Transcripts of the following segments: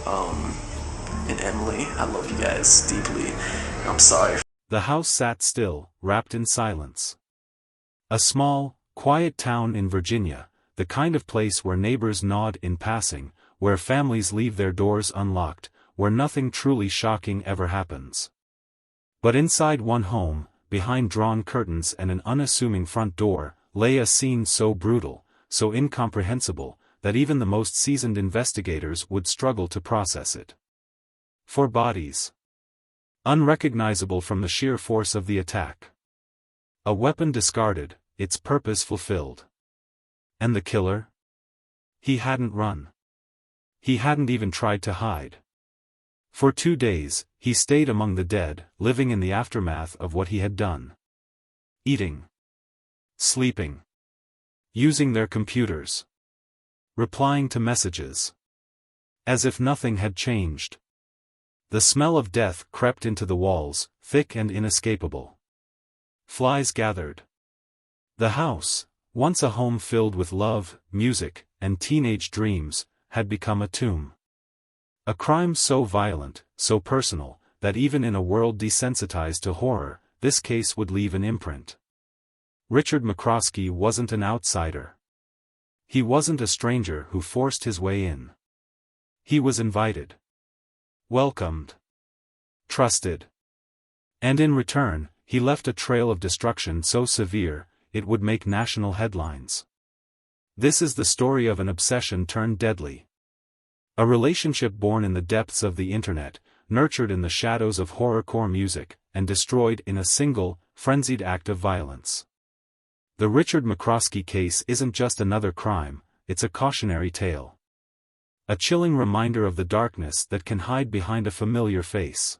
and Emily. I love you guys deeply. I'm sorry. The house sat still, wrapped in silence. A small, quiet town in Virginia, the kind of place where neighbors nod in passing, where families leave their doors unlocked, where nothing truly shocking ever happens. But inside one home, behind drawn curtains and an unassuming front door, lay a scene so brutal, so incomprehensible, that even the most seasoned investigators would struggle to process it. 4 bodies. Unrecognizable from the sheer force of the attack. A weapon discarded, its purpose fulfilled. And the killer? He hadn't run. He hadn't even tried to hide. For 2 days, he stayed among the dead, living in the aftermath of what he had done. Eating. Sleeping. Using their computers. Replying to messages. As if nothing had changed. The smell of death crept into the walls, thick and inescapable. Flies gathered. The house, once a home filled with love, music, and teenage dreams, had become a tomb. A crime so violent, so personal, that even in a world desensitized to horror, this case would leave an imprint. Richard McCroskey wasn't an outsider. He wasn't a stranger who forced his way in. He was invited. Welcomed. Trusted. And in return, he left a trail of destruction so severe, it would make national headlines. This is the story of an obsession turned deadly. A relationship born in the depths of the internet, nurtured in the shadows of horrorcore music, and destroyed in a single, frenzied act of violence. The Richard McCroskey case isn't just another crime, it's a cautionary tale. A chilling reminder of the darkness that can hide behind a familiar face.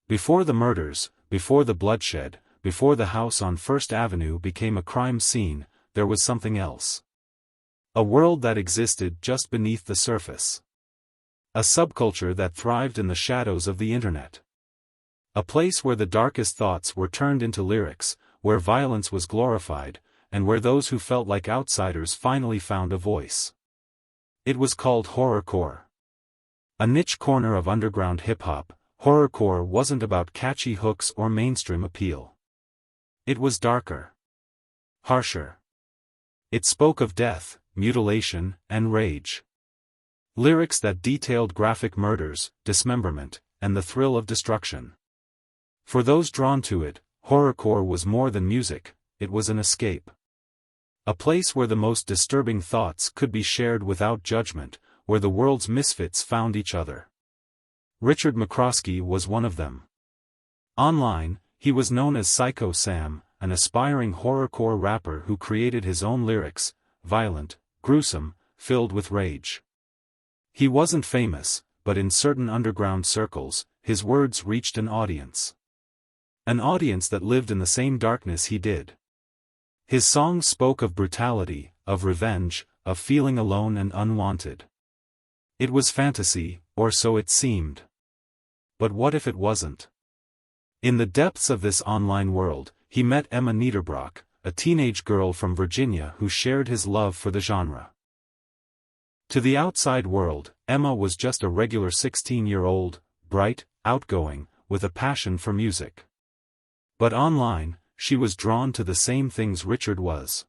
Before the murders, before the bloodshed, before the house on First Avenue became a crime scene, there was something else. A world that existed just beneath the surface. A subculture that thrived in the shadows of the internet. A place where the darkest thoughts were turned into lyrics, where violence was glorified, and where those who felt like outsiders finally found a voice. It was called horrorcore. A niche corner of underground hip-hop, horrorcore wasn't about catchy hooks or mainstream appeal. It was darker. Harsher. It spoke of death, mutilation, and rage. Lyrics that detailed graphic murders, dismemberment, and the thrill of destruction. For those drawn to it, horrorcore was more than music, it was an escape. A place where the most disturbing thoughts could be shared without judgment, where the world's misfits found each other. Richard McCroskey was one of them. Online, he was known as Psycho Sam, an aspiring horrorcore rapper who created his own lyrics, violent, gruesome, filled with rage. He wasn't famous, but in certain underground circles, his words reached an audience. An audience that lived in the same darkness he did. His songs spoke of brutality, of revenge, of feeling alone and unwanted. It was fantasy, or so it seemed. But what if it wasn't? In the depths of this online world, he met Emma Niederbrock, a teenage girl from Virginia who shared his love for the genre. To the outside world, Emma was just a regular 16-year-old, bright, outgoing, with a passion for music. But online, she was drawn to the same things Richard was.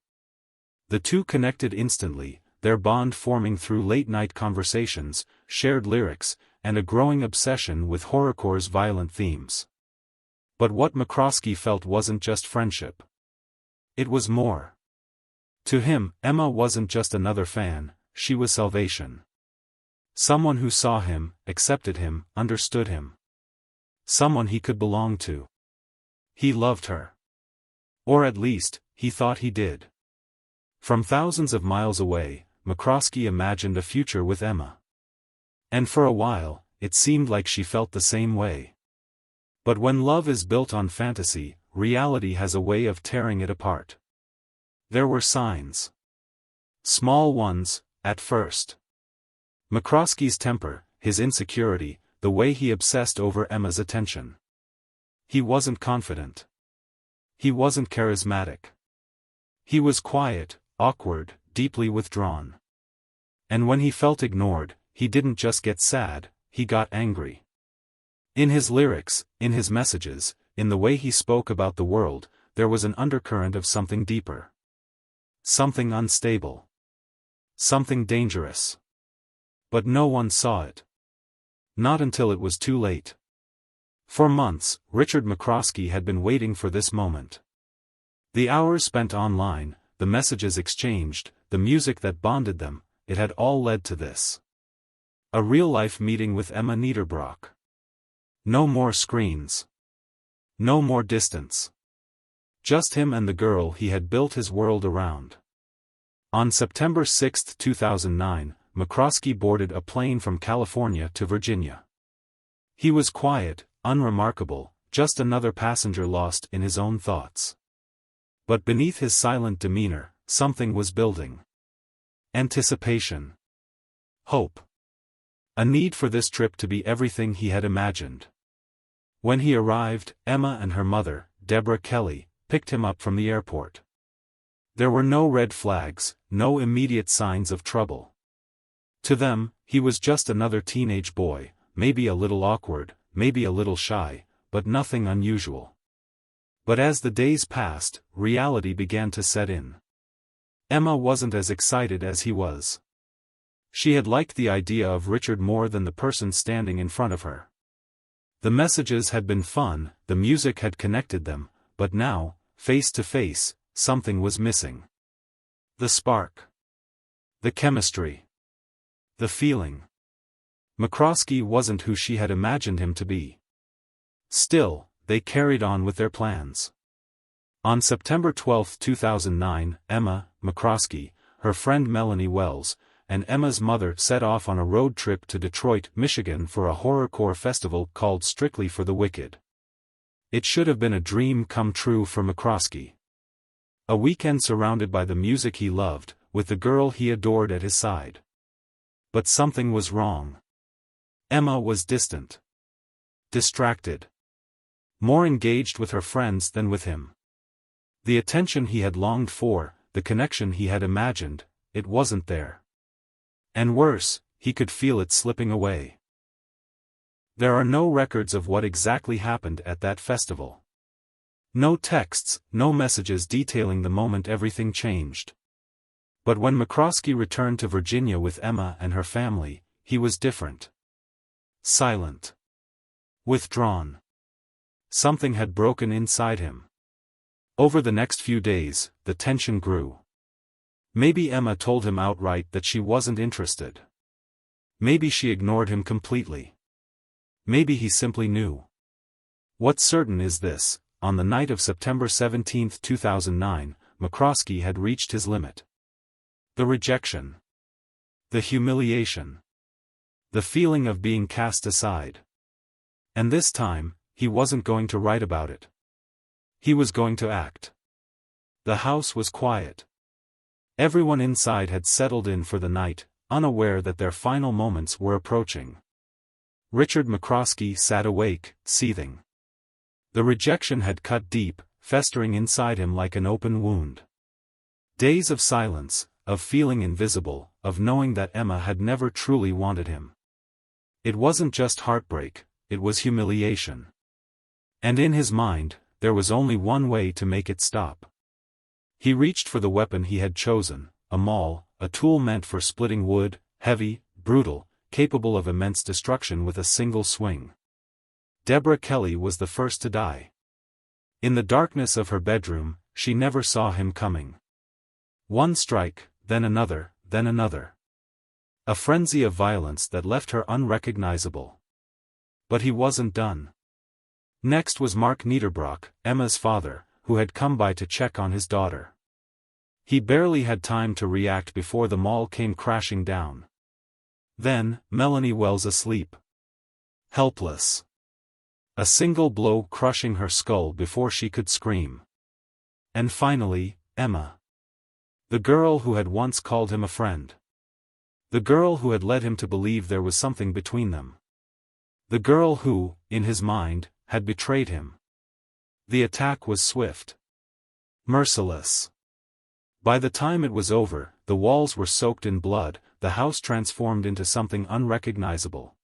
The two connected instantly, their bond forming through late-night conversations, shared lyrics, and a growing obsession with horrorcore's violent themes. But what McCroskey felt wasn't just friendship. It was more. To him, Emma wasn't just another fan, she was salvation. Someone who saw him, accepted him, understood him. Someone he could belong to. He loved her. Or at least, he thought he did. From thousands of miles away, McCroskey imagined a future with Emma. And for a while, it seemed like she felt the same way. But when love is built on fantasy, reality has a way of tearing it apart. There were signs. Small ones, at first. McCroskey's temper, his insecurity, the way he obsessed over Emma's attention. He wasn't confident. He wasn't charismatic. He was quiet, awkward, deeply withdrawn. And when he felt ignored, he didn't just get sad, he got angry. In his lyrics, in his messages, in the way he spoke about the world, there was an undercurrent of something deeper. Something unstable. Something dangerous. But no one saw it. Not until it was too late. For months, Richard McCroskey had been waiting for this moment. The hours spent online, the messages exchanged, the music that bonded them, it had all led to this. A real-life meeting with Emma Niederbrock. No more screens. No more distance. Just him and the girl he had built his world around. On September 6, 2009, McCroskey boarded a plane from California to Virginia. He was quiet, unremarkable, just another passenger lost in his own thoughts. But beneath his silent demeanor, something was building. Anticipation. Hope. A need for this trip to be everything he had imagined. When he arrived, Emma and her mother, Deborah Kelly, picked him up from the airport. There were no red flags, no immediate signs of trouble. To them, he was just another teenage boy, maybe a little awkward, maybe a little shy, but nothing unusual. But as the days passed, reality began to set in. Emma wasn't as excited as he was. She had liked the idea of Richard more than the person standing in front of her. The messages had been fun, the music had connected them, but now, face to face, something was missing. The spark. The chemistry. The feeling. McCroskey wasn't who she had imagined him to be. Still, they carried on with their plans. On September 12, 2009, Emma McCroskey, her friend Melanie Wells, and Emma's mother set off on a road trip to Detroit, Michigan for a horrorcore festival called Strictly for the Wicked. It should have been a dream come true for McCroskey. A weekend surrounded by the music he loved, with the girl he adored at his side. But something was wrong. Emma was distant. Distracted. More engaged with her friends than with him. The attention he had longed for, the connection he had imagined, it wasn't there. And worse, he could feel it slipping away. There are no records of what exactly happened at that festival. No texts, no messages detailing the moment everything changed. But when McCroskey returned to Virginia with Emma and her family, he was different. Silent. Withdrawn. Something had broken inside him. Over the next few days, the tension grew. Maybe Emma told him outright that she wasn't interested. Maybe she ignored him completely. Maybe he simply knew. What's certain is this: on the night of September 17, 2009, McCroskey had reached his limit. The rejection. The humiliation. The feeling of being cast aside. And this time, he wasn't going to write about it. He was going to act. The house was quiet. Everyone inside had settled in for the night, unaware that their final moments were approaching. Richard McCroskey sat awake, seething. The rejection had cut deep, festering inside him like an open wound. Days of silence, of feeling invisible, of knowing that Emma had never truly wanted him. It wasn't just heartbreak, it was humiliation. And in his mind, there was only one way to make it stop. He reached for the weapon he had chosen, a maul, a tool meant for splitting wood, heavy, brutal, capable of immense destruction with a single swing. Deborah Kelly was the first to die. In the darkness of her bedroom, she never saw him coming. One strike, then another, then another. A frenzy of violence that left her unrecognizable. But he wasn't done. Next was Mark Niederbrock, Emma's father, who had come by to check on his daughter. He barely had time to react before the maul came crashing down. Then, Melanie Wells asleep. Helpless. A single blow crushing her skull before she could scream. And finally, Emma. The girl who had once called him a friend. The girl who had led him to believe there was something between them. The girl who, in his mind, had betrayed him. The attack was swift. Merciless. By the time it was over, the walls were soaked in blood, the house transformed into something unrecognizable.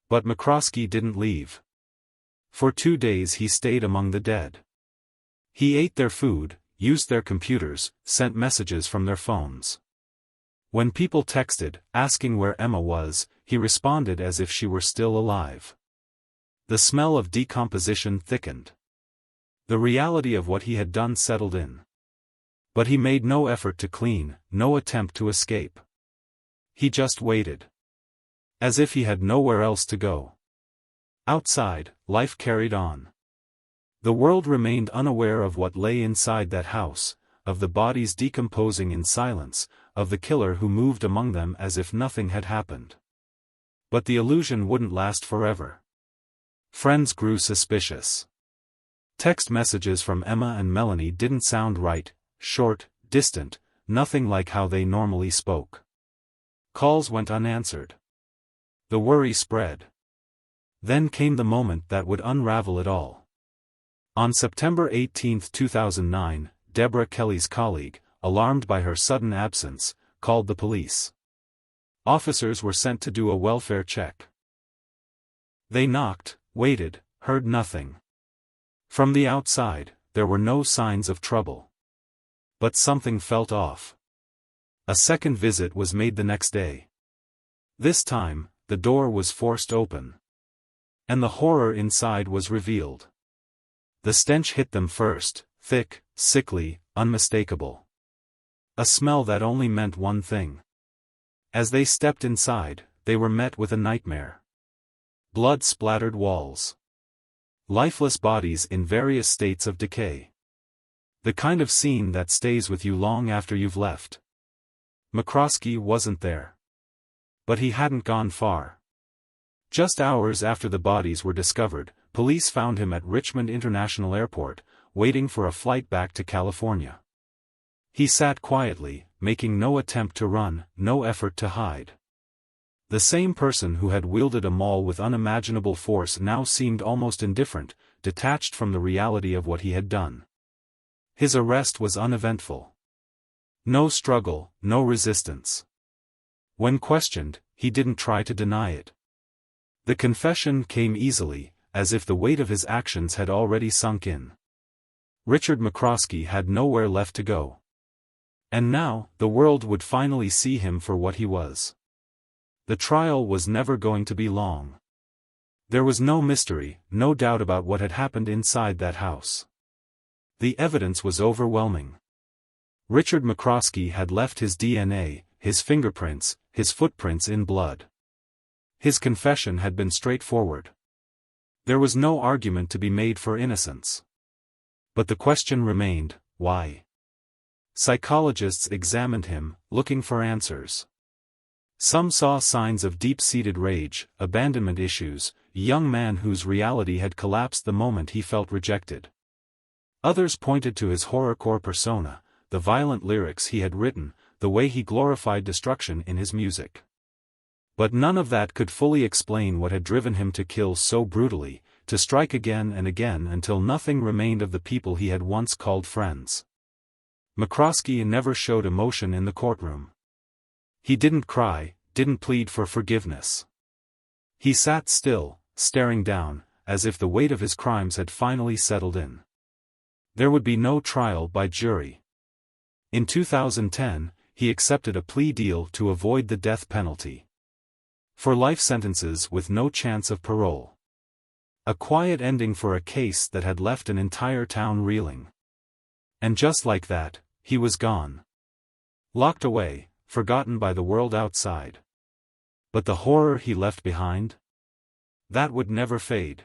But McCroskey didn't leave. For 2 days he stayed among the dead. He ate their food, used their computers, sent messages from their phones. When people texted, asking where Emma was, he responded as if she were still alive. The smell of decomposition thickened. The reality of what he had done settled in. But he made no effort to clean, no attempt to escape. He just waited. As if he had nowhere else to go. Outside, life carried on. The world remained unaware of what lay inside that house, of the bodies decomposing in silence, of the killer who moved among them as if nothing had happened. But the illusion wouldn't last forever. Friends grew suspicious. Text messages from Emma and Melanie didn't sound right, short, distant, nothing like how they normally spoke. Calls went unanswered. The worry spread. Then came the moment that would unravel it all. On September 18, 2009, Deborah Kelly's colleague, alarmed by her sudden absence, called the police. Officers were sent to do a welfare check. They knocked, waited, heard nothing. From the outside, there were no signs of trouble. But something felt off. A second visit was made the next day. This time, the door was forced open. And the horror inside was revealed. The stench hit them first, thick, sickly, unmistakable. A smell that only meant one thing. As they stepped inside, they were met with a nightmare. Blood-splattered walls. Lifeless bodies in various states of decay. The kind of scene that stays with you long after you've left. McCroskey wasn't there. But he hadn't gone far. Just hours after the bodies were discovered, police found him at Richmond International Airport, waiting for a flight back to California. He sat quietly, making no attempt to run, no effort to hide. The same person who had wielded a maul with unimaginable force now seemed almost indifferent, detached from the reality of what he had done. His arrest was uneventful. No struggle, no resistance. When questioned, he didn't try to deny it. The confession came easily, as if the weight of his actions had already sunk in. Richard McCroskey had nowhere left to go. And now, the world would finally see him for what he was. The trial was never going to be long. There was no mystery, no doubt about what had happened inside that house. The evidence was overwhelming. Richard McCroskey had left his DNA, his fingerprints, his footprints in blood. His confession had been straightforward. There was no argument to be made for innocence. But the question remained, why? Psychologists examined him, looking for answers. Some saw signs of deep-seated rage, abandonment issues, a young man whose reality had collapsed the moment he felt rejected. Others pointed to his horrorcore persona, the violent lyrics he had written, the way he glorified destruction in his music. But none of that could fully explain what had driven him to kill so brutally, to strike again and again until nothing remained of the people he had once called friends. McCroskey never showed emotion in the courtroom. He didn't cry, didn't plead for forgiveness. He sat still, staring down, as if the weight of his crimes had finally settled in. There would be no trial by jury. In 2010, he accepted a plea deal to avoid the death penalty. For life sentences with no chance of parole. A quiet ending for a case that had left an entire town reeling. And just like that, he was gone. Locked away, forgotten by the world outside. But the horror he left behind? That would never fade.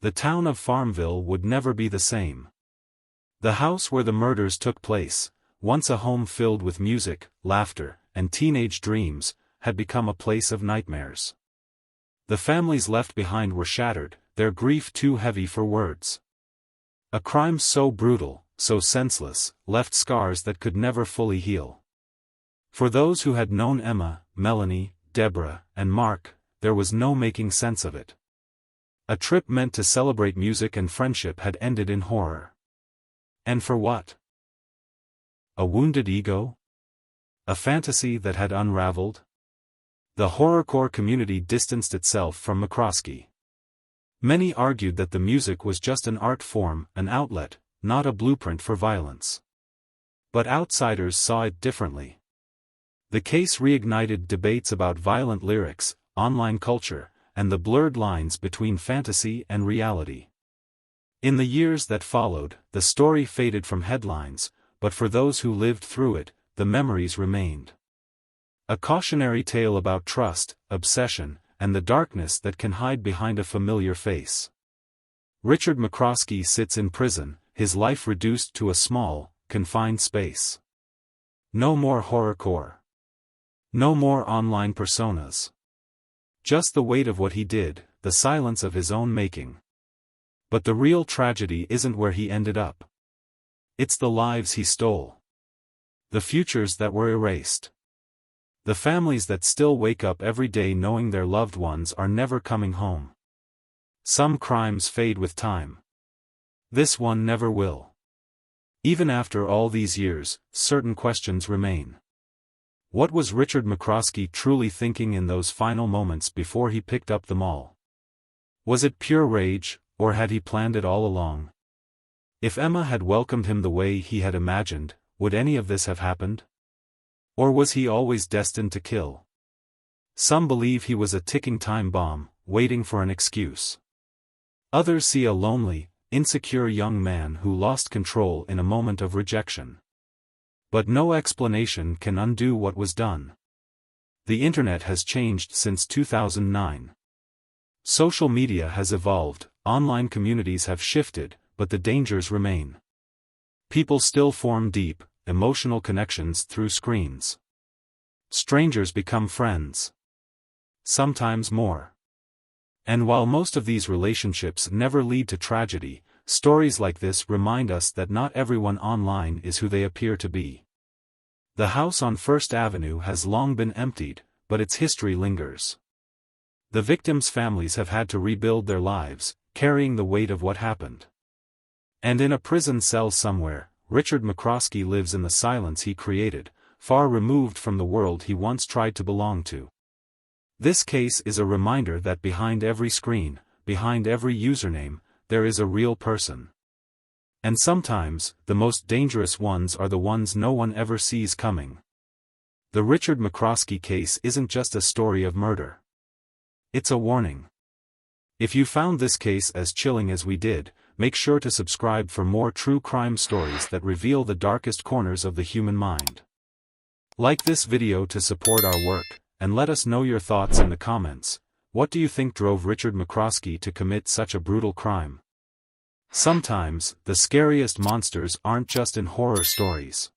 The town of Farmville would never be the same. The house where the murders took place, once a home filled with music, laughter, and teenage dreams, had become a place of nightmares. The families left behind were shattered, their grief too heavy for words. A crime so brutal, so senseless, left scars that could never fully heal. For those who had known Emma, Melanie, Deborah, and Mark, there was no making sense of it. A trip meant to celebrate music and friendship had ended in horror. And for what? A wounded ego? A fantasy that had unraveled? The horrorcore community distanced itself from McCroskey. Many argued that the music was just an art form, an outlet, not a blueprint for violence. But outsiders saw it differently. The case reignited debates about violent lyrics, online culture, and the blurred lines between fantasy and reality. In the years that followed, the story faded from headlines, but for those who lived through it, the memories remained. A cautionary tale about trust, obsession, and the darkness that can hide behind a familiar face. Richard McCroskey sits in prison, his life reduced to a small, confined space. No more horrorcore. No more online personas. Just the weight of what he did, the silence of his own making. But the real tragedy isn't where he ended up. It's the lives he stole. The futures that were erased. The families that still wake up every day knowing their loved ones are never coming home. Some crimes fade with time. This one never will. Even after all these years, certain questions remain. What was Richard McCroskey truly thinking in those final moments before he picked up the maul? Was it pure rage, or had he planned it all along? If Emma had welcomed him the way he had imagined, would any of this have happened? Or was he always destined to kill? Some believe he was a ticking time bomb, waiting for an excuse. Others see a lonely, insecure young man who lost control in a moment of rejection. But no explanation can undo what was done. The internet has changed since 2009. Social media has evolved, online communities have shifted, but the dangers remain. People still form deep, emotional connections through screens. Strangers become friends. Sometimes more. And while most of these relationships never lead to tragedy, stories like this remind us that not everyone online is who they appear to be. The house on First Avenue has long been emptied, but its history lingers. The victims' families have had to rebuild their lives, carrying the weight of what happened. And in a prison cell somewhere, Richard McCroskey lives in the silence he created, far removed from the world he once tried to belong to. This case is a reminder that behind every screen, behind every username, there is a real person. And sometimes, the most dangerous ones are the ones no one ever sees coming. The Richard McCroskey case isn't just a story of murder. It's a warning. If you found this case as chilling as we did, make sure to subscribe for more true crime stories that reveal the darkest corners of the human mind. Like this video to support our work, and let us know your thoughts in the comments. What do you think drove Richard McCroskey to commit such a brutal crime? Sometimes, the scariest monsters aren't just in horror stories.